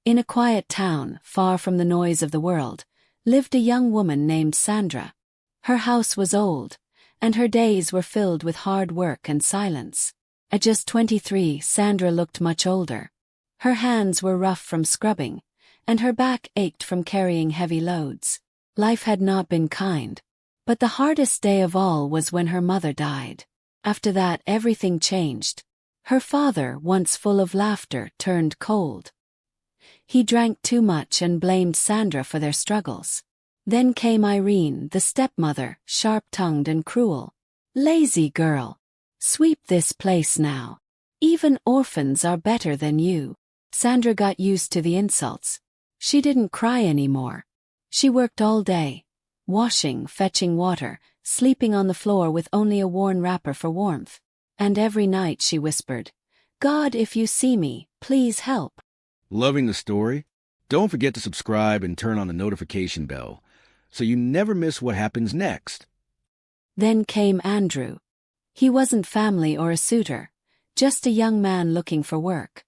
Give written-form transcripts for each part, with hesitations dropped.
In a quiet town, far from the noise of the world, lived a young woman named Sandra. Her house was old, and her days were filled with hard work and silence. At just 23, Sandra looked much older. Her hands were rough from scrubbing, and her back ached from carrying heavy loads. Life had not been kind. But the hardest day of all was when her mother died. After that, everything changed. Her father, once full of laughter, turned cold. He drank too much and blamed Sandra for their struggles. Then came Irene, the stepmother, sharp-tongued and cruel. "Lazy girl. Sweep this place now. Even orphans are better than you." Sandra got used to the insults. She didn't cry anymore. She worked all day, washing, fetching water, sleeping on the floor with only a worn wrapper for warmth. And every night she whispered, "God, if you see me, please help." Loving the story? Don't forget to subscribe and turn on the notification bell so you never miss what happens next. Then came Andrew. He wasn't family or a suitor, just a young man looking for work.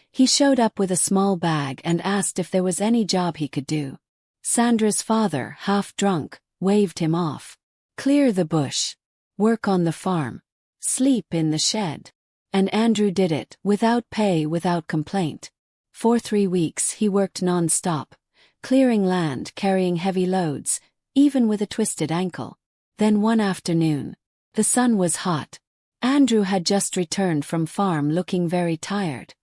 He showed up with a small bag and asked if there was any job he could do. Sandra's father, half drunk, waved him off. Clear the bush. Work on the farm. Sleep in the shed. And Andrew did it, without pay, without complaint. For 3 weeks he worked non-stop, clearing land, carrying heavy loads, even with a twisted ankle. Then one afternoon, the sun was hot. Andrew had just returned from farm looking very tired.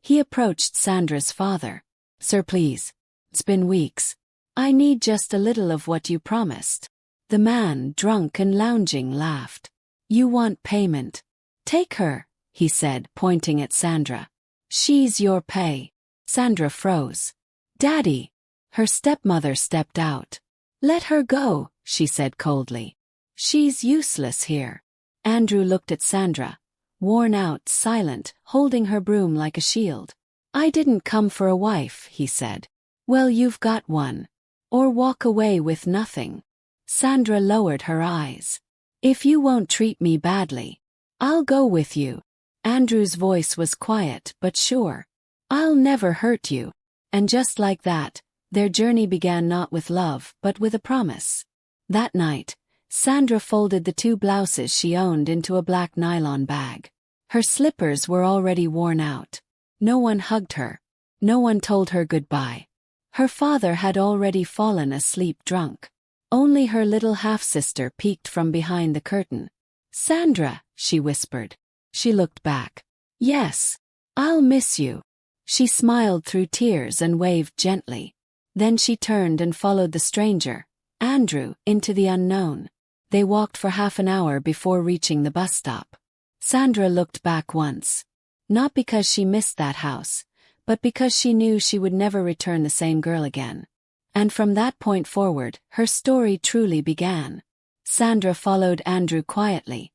He approached Sandra's father. "Sir, please. It's been weeks. I need just a little of what you promised." The man, drunk and lounging, laughed. "You want payment. Take her," he said, pointing at Sandra. "She's your pay." Sandra froze. "Daddy." Her stepmother stepped out. "Let her go," she said coldly. "She's useless here." Andrew looked at Sandra, worn out, silent, holding her broom like a shield. "I didn't come for a wife," he said. "Well, you've got one. Or walk away with nothing." Sandra lowered her eyes. "If you won't treat me badly, I'll go with you." Andrew's voice was quiet but sure. "I'll never hurt you." And just like that, their journey began not with love but with a promise. That night, Sandra folded the 2 blouses she owned into a black nylon bag. Her slippers were already worn out. No one hugged her. No one told her goodbye. Her father had already fallen asleep drunk. Only her little half-sister peeked from behind the curtain. "Sandra," she whispered. She looked back. "Yes, I'll miss you." She smiled through tears and waved gently. Then she turned and followed the stranger, Andrew, into the unknown. They walked for half an hour before reaching the bus stop. Sandra looked back once. Not because she missed that house, but because she knew she would never return the same girl again. And from that point forward, her story truly began. Sandra followed Andrew quietly,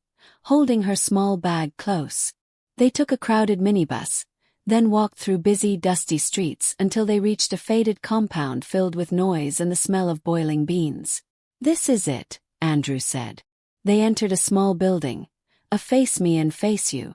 holding her small bag close. They took a crowded minibus, then walked through busy, dusty streets until they reached a faded compound filled with noise and the smell of boiling beans. "This is it," Andrew said. They entered a small building, a face me and face you.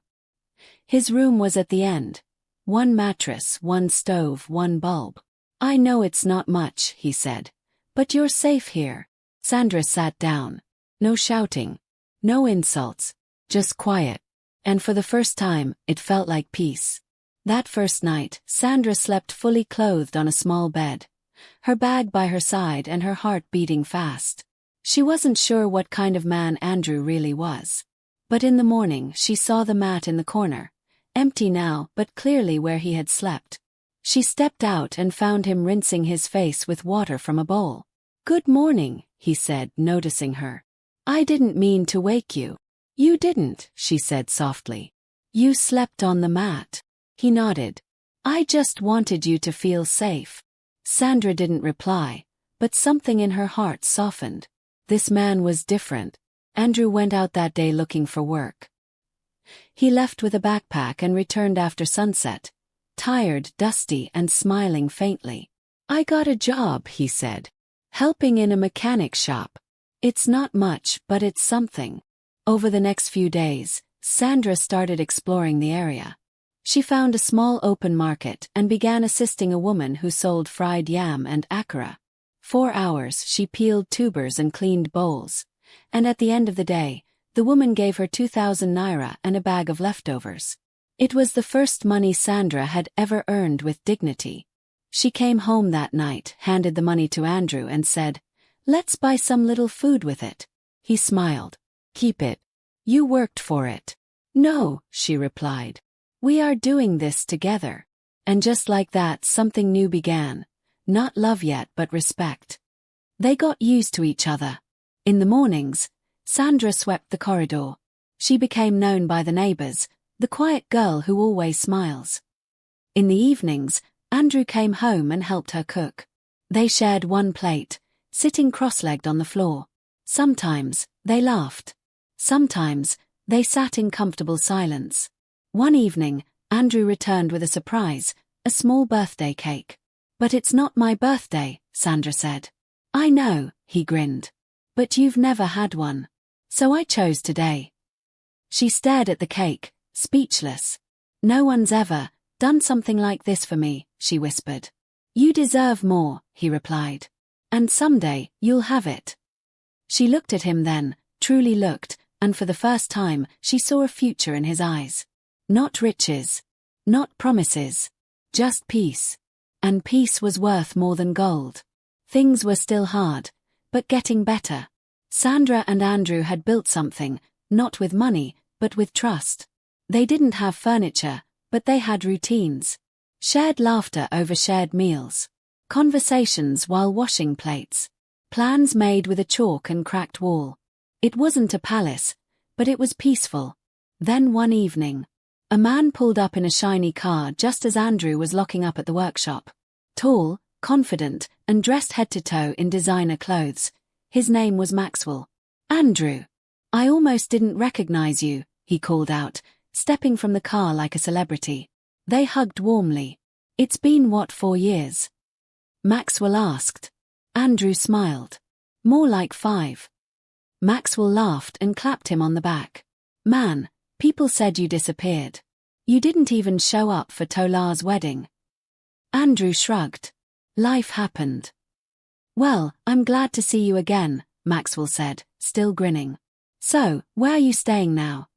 His room was at the end. 1 mattress, 1 stove, 1 bulb. "I know it's not much," he said, "but you're safe here." Sandra sat down. No shouting. No insults. Just quiet. And for the first time, it felt like peace. That first night, Sandra slept fully clothed on a small bed, her bag by her side and her heart beating fast. She wasn't sure what kind of man Andrew really was. But in the morning she saw the mat in the corner, empty now but clearly where he had slept. She stepped out and found him rinsing his face with water from a bowl. "Good morning," he said, noticing her. "I didn't mean to wake you." "You didn't," she said softly. "You slept on the mat." He nodded. "I just wanted you to feel safe." Sandra didn't reply, but something in her heart softened. This man was different. Andrew went out that day looking for work. He left with a backpack and returned after sunset, tired, dusty, and smiling faintly. "I got a job," he said. "Helping in a mechanic shop. It's not much, but it's something." Over the next few days, Sandra started exploring the area. She found a small open market and began assisting a woman who sold fried yam and akara. 4 hours she peeled tubers and cleaned bowls, and at the end of the day, the woman gave her 2,000 naira and a bag of leftovers. It was the first money Sandra had ever earned with dignity. She came home that night, handed the money to Andrew and said, "Let's buy some little food with it." He smiled. "Keep it. You worked for it." "No," she replied. "We are doing this together." And just like that, something new began. Not love yet, but respect. They got used to each other. In the mornings, Sandra swept the corridor. She became known by the neighbors, the quiet girl who always smiles. In the evenings, Andrew came home and helped her cook. They shared one plate, sitting cross-legged on the floor. Sometimes, they laughed. Sometimes, they sat in comfortable silence. One evening, Andrew returned with a surprise, a small birthday cake. "But it's not my birthday," Sandra said. "I know," he grinned. "But you've never had one. So I chose today." She stared at the cake, speechless. "No one's ever done something like this for me," she whispered. "You deserve more," he replied. "And someday, you'll have it." She looked at him then, truly looked, and for the first time, she saw a future in his eyes. Not riches. Not promises. Just peace. And peace was worth more than gold. Things were still hard, but getting better. Sandra and Andrew had built something, not with money, but with trust. They didn't have furniture, but they had routines. Shared laughter over shared meals. Conversations while washing plates. Plans made with a chalk and cracked wall. It wasn't a palace, but it was peaceful. Then one evening, a man pulled up in a shiny car just as Andrew was locking up at the workshop. Tall, confident, and dressed head to toe in designer clothes. His name was Maxwell. "Andrew. I almost didn't recognize you," he called out, stepping from the car like a celebrity. They hugged warmly. "It's been 4 years?" Maxwell asked. Andrew smiled. "More like 5. Maxwell laughed and clapped him on the back. "Man, people said you disappeared. You didn't even show up for Tola's wedding." Andrew shrugged. "Life happened." "Well, I'm glad to see you again," Maxwell said, still grinning. "So, where are you staying now?"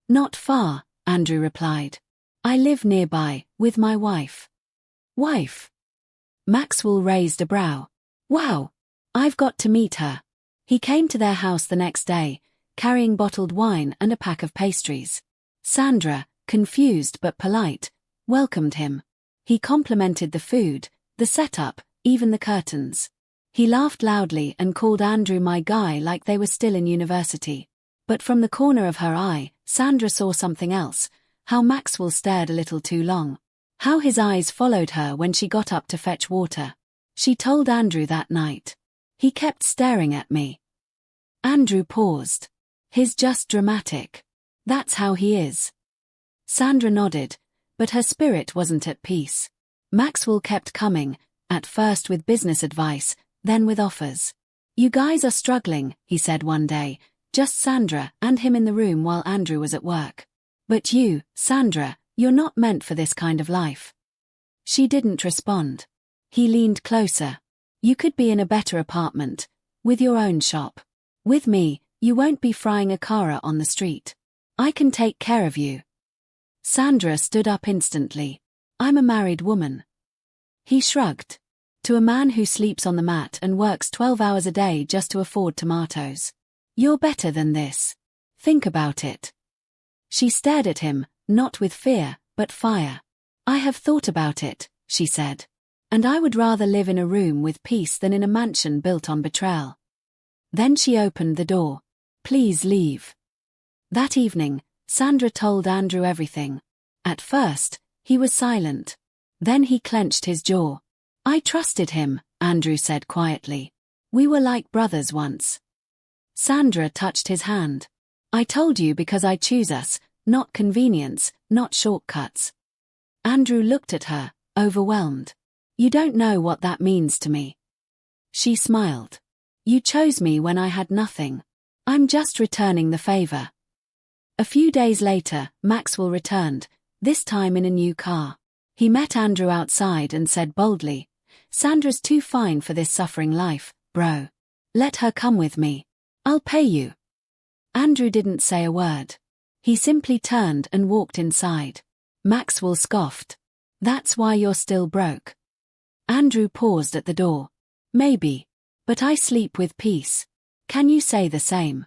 "Not far," Andrew replied. "I live nearby, with my wife." "Wife?" Maxwell raised a brow. "Wow! I've got to meet her." He came to their house the next day, carrying bottled wine and a pack of pastries. Sandra, confused but polite, welcomed him. He complimented the food, the setup, even the curtains. He laughed loudly and called Andrew my guy like they were still in university. But from the corner of her eye, Sandra saw something else, how Maxwell stared a little too long. How his eyes followed her when she got up to fetch water. She told Andrew that night. "He kept staring at me." Andrew paused. "He's just dramatic. That's how he is." Sandra nodded, but her spirit wasn't at peace. Maxwell kept coming, at first with business advice, then with offers. "You guys are struggling," he said one day, just Sandra and him in the room while Andrew was at work. "But you, Sandra, you're not meant for this kind of life." She didn't respond. He leaned closer. "You could be in a better apartment, with your own shop. With me, you won't be frying akara on the street. I can take care of you." Sandra stood up instantly. "I'm a married woman." He shrugged. "To a man who sleeps on the mat and works 12 hours a day just to afford tomatoes. You're better than this. Think about it." She stared at him, not with fear, but fire. "I have thought about it," she said. "And I would rather live in a room with peace than in a mansion built on betrayal." Then she opened the door. "Please leave." That evening, Sandra told Andrew everything. At first, he was silent. Then he clenched his jaw. "I trusted him," Andrew said quietly. "We were like brothers once." Sandra touched his hand. "I told you because I choose us, not convenience, not shortcuts." Andrew looked at her, overwhelmed. "You don't know what that means to me." She smiled. "You chose me when I had nothing. I'm just returning the favor." A few days later, Maxwell returned, this time in a new car. He met Andrew outside and said boldly, "Sandra's too fine for this suffering life, bro. Let her come with me. I'll pay you." Andrew didn't say a word. He simply turned and walked inside. Maxwell scoffed. "That's why you're still broke." Andrew paused at the door. "Maybe. But I sleep with peace. Can you say the same?"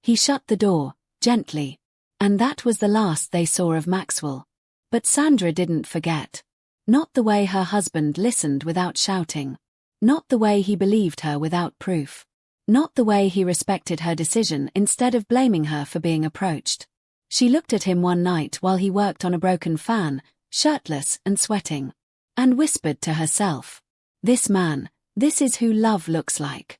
He shut the door, gently. And that was the last they saw of Maxwell. But Sandra didn't forget. Not the way her husband listened without shouting. Not the way he believed her without proof. Not the way he respected her decision instead of blaming her for being approached. She looked at him one night while he worked on a broken fan, shirtless and sweating, and whispered to herself, "This man, this is who love looks like."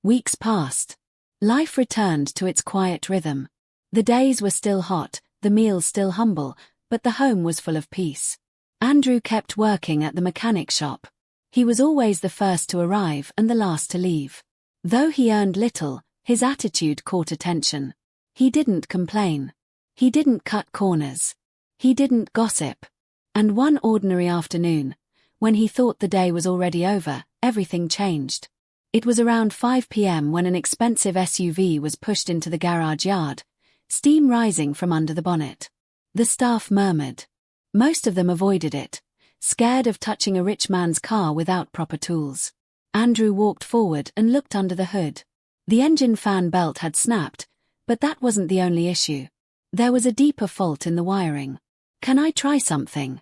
Weeks passed. Life returned to its quiet rhythm. The days were still hot, the meals still humble, but the home was full of peace. Andrew kept working at the mechanic shop. He was always the first to arrive and the last to leave. Though he earned little, his attitude caught attention. He didn't complain. He didn't cut corners. He didn't gossip. And one ordinary afternoon, when he thought the day was already over, everything changed. It was around 5 p.m. when an expensive SUV was pushed into the garage yard, steam rising from under the bonnet. The staff murmured. Most of them avoided it, scared of touching a rich man's car without proper tools. Andrew walked forward and looked under the hood. The engine fan belt had snapped, but that wasn't the only issue. There was a deeper fault in the wiring. "Can I try something?"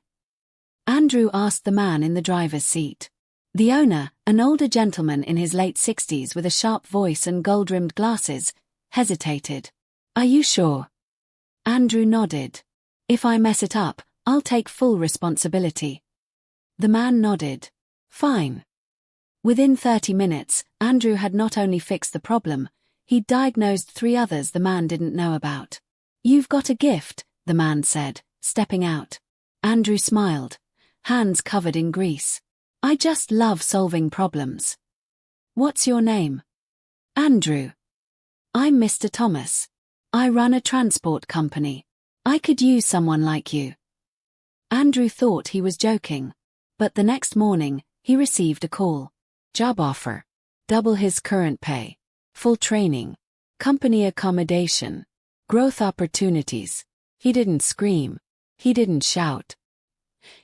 Andrew asked the man in the driver's seat. The owner, an older gentleman in his late 60s with a sharp voice and gold-rimmed glasses, hesitated. "Are you sure?" Andrew nodded. "If I mess it up, I'll take full responsibility." The man nodded. "Fine." Within 30 minutes, Andrew had not only fixed the problem, he'd diagnosed 3 others the man didn't know about. "You've got a gift," the man said, stepping out. Andrew smiled, hands covered in grease. "I just love solving problems." "What's your name?" "Andrew." "I'm Mr. Thomas. I run a transport company. I could use someone like you." Andrew thought he was joking. But the next morning, he received a call. Job offer. Double his current pay. Full training. Company accommodation. Growth opportunities. He didn't scream. He didn't shout.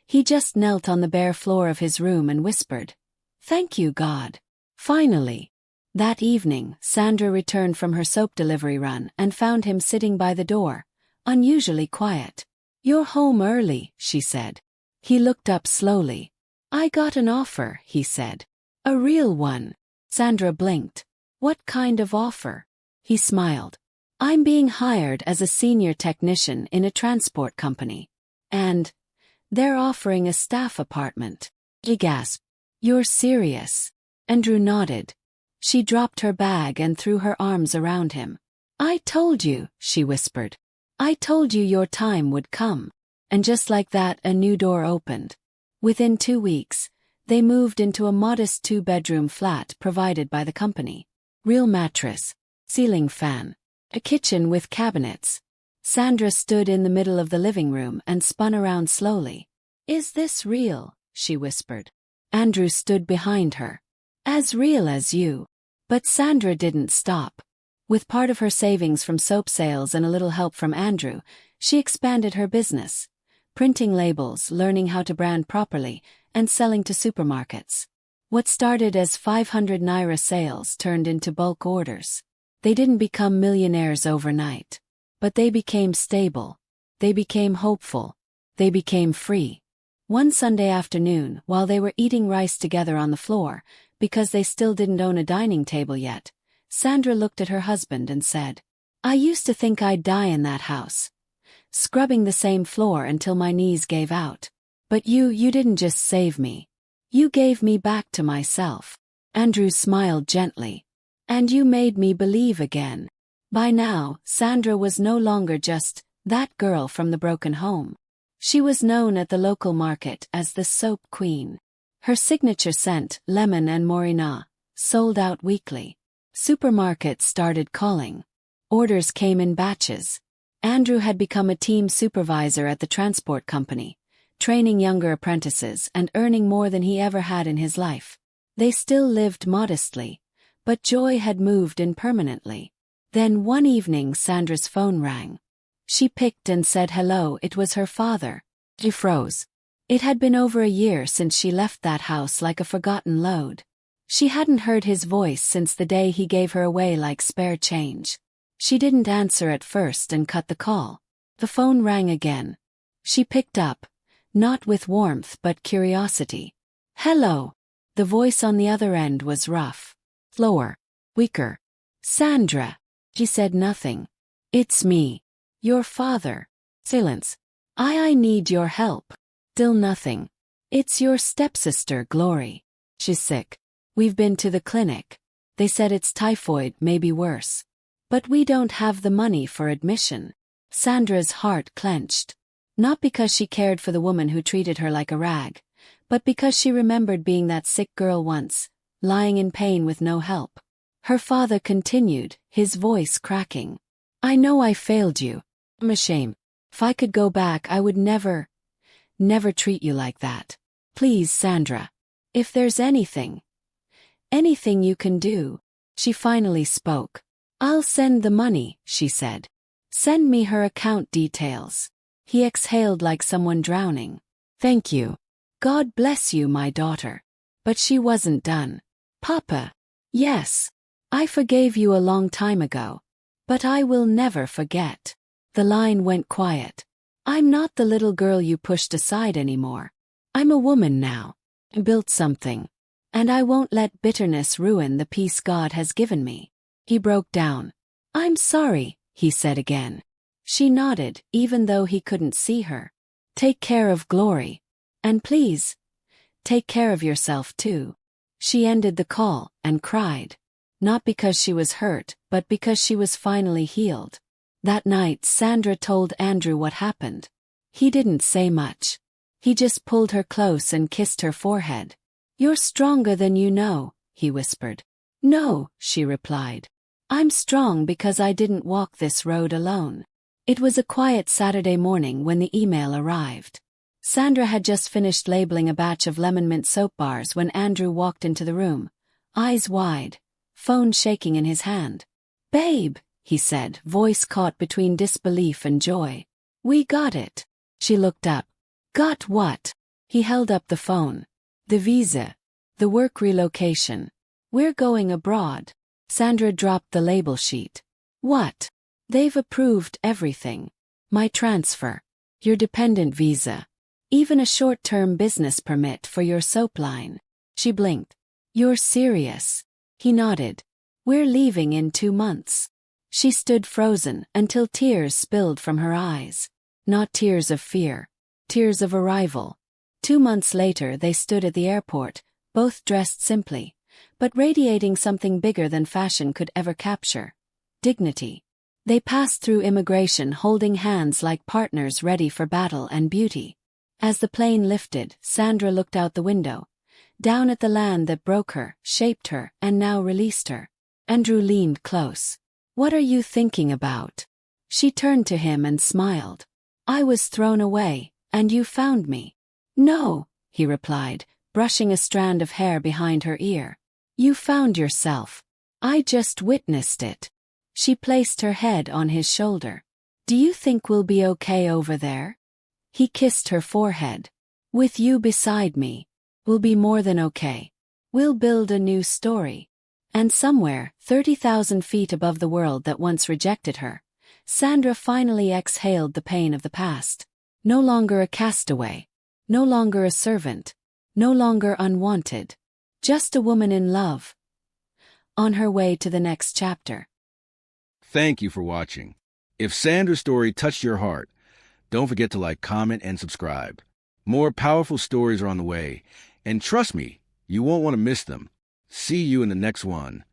He just knelt on the bare floor of his room and whispered, "Thank you, God." Finally. That evening, Sandra returned from her soap delivery run and found him sitting by the door, unusually quiet. "You're home early," she said. He looked up slowly. "I got an offer," he said. "A real one." Sandra blinked. "What kind of offer?" He smiled. "I'm being hired as a senior technician in a transport company. And they're offering a staff apartment." He gasped. "You're serious?" Andrew nodded. She dropped her bag and threw her arms around him. "I told you," she whispered. "I told you your time would come." And just like that, a new door opened. Within 2 weeks, they moved into a modest 2-bedroom flat provided by the company. Real mattress, ceiling fan, a kitchen with cabinets. Sandra stood in the middle of the living room and spun around slowly. "Is this real?" she whispered. Andrew stood behind her. "As real as you." But Sandra didn't stop. With part of her savings from soap sales and a little help from Andrew, she expanded her business, printing labels, learning how to brand properly, and selling to supermarkets. What started as 500 naira sales turned into bulk orders. They didn't become millionaires overnight. But they became stable. They became hopeful. They became free. One Sunday afternoon, while they were eating rice together on the floor, because they still didn't own a dining table yet, Sandra looked at her husband and said, "I used to think I'd die in that house, scrubbing the same floor until my knees gave out. But you didn't just save me. You gave me back to myself." Andrew smiled gently. "And you made me believe again." By now, Sandra was no longer just that girl from the broken home. She was known at the local market as the Soap Queen. Her signature scent, lemon and morina, sold out weekly. Supermarkets started calling. Orders came in batches. Andrew had become a team supervisor at the transport company, training younger apprentices and earning more than he ever had in his life. They still lived modestly, but joy had moved in permanently. Then one evening Sandra's phone rang. She picked and said hello. It was her father. She froze. It had been over a year since she left that house like a forgotten load. She hadn't heard his voice since the day he gave her away like spare change. She didn't answer at first and cut the call. The phone rang again. She picked up, not with warmth but curiosity. Hello. The voice on the other end was rough, slower, weaker. Sandra. She said nothing. It's me. Your father. Silence. I need your help. Still nothing. It's your stepsister, Glory. She's sick. We've been to the clinic. They said it's typhoid, maybe worse. But we don't have the money for admission. Sandra's heart clenched. Not because she cared for the woman who treated her like a rag, but because she remembered being that sick girl once, lying in pain with no help. Her father continued, his voice cracking. I know I failed you. I'm ashamed. If I could go back, I would never treat you like that. Please, Sandra. If there's anything you can do. She finally spoke. I'll send the money, she said. Send me her account details. He exhaled like someone drowning. Thank you. God bless you, my daughter. But she wasn't done. Papa. Yes. I forgave you a long time ago. But I will never forget. The line went quiet. I'm not the little girl you pushed aside anymore. I'm a woman now. I built something. And I won't let bitterness ruin the peace God has given me. He broke down. I'm sorry, he said again. She nodded, even though he couldn't see her. Take care of Glory. And please, take care of yourself too. She ended the call and cried. Not because she was hurt, but because she was finally healed. That night Sandra told Andrew what happened. He didn't say much. He just pulled her close and kissed her forehead. You're stronger than you know, he whispered. No, she replied. I'm strong because I didn't walk this road alone. It was a quiet Saturday morning when the email arrived. Sandra had just finished labeling a batch of lemon mint soap bars when Andrew walked into the room, eyes wide, phone shaking in his hand. Babe, he said, voice caught between disbelief and joy. We got it. She looked up. Got what? He held up the phone. The visa. The work relocation. We're going abroad. Sandra dropped the label sheet. What? They've approved everything. My transfer. Your dependent visa. Even a short-term business permit for your soap line. She blinked. You're serious? He nodded. We're leaving in 2 months. She stood frozen until tears spilled from her eyes. Not tears of fear. Tears of arrival. 2 months later they stood at the airport, both dressed simply, but radiating something bigger than fashion could ever capture. Dignity. They passed through immigration holding hands like partners ready for battle and beauty. As the plane lifted, Sandra looked out the window, down at the land that broke her, shaped her, and now released her. Andrew leaned close. What are you thinking about? She turned to him and smiled. I was thrown away, and you found me. No, he replied, brushing a strand of hair behind her ear. You found yourself. I just witnessed it. She placed her head on his shoulder. Do you think we'll be okay over there? He kissed her forehead. With you beside me, we'll be more than okay. We'll build a new story. And somewhere, 30,000 feet above the world that once rejected her, Sandra finally exhaled the pain of the past. No longer a castaway. No longer a servant. No longer unwanted. Just a woman in love. On her way to the next chapter. Thank you for watching. If Sandra's story touched your heart, don't forget to like, comment, and subscribe. More powerful stories are on the way, and trust me, you won't want to miss them. See you in the next one.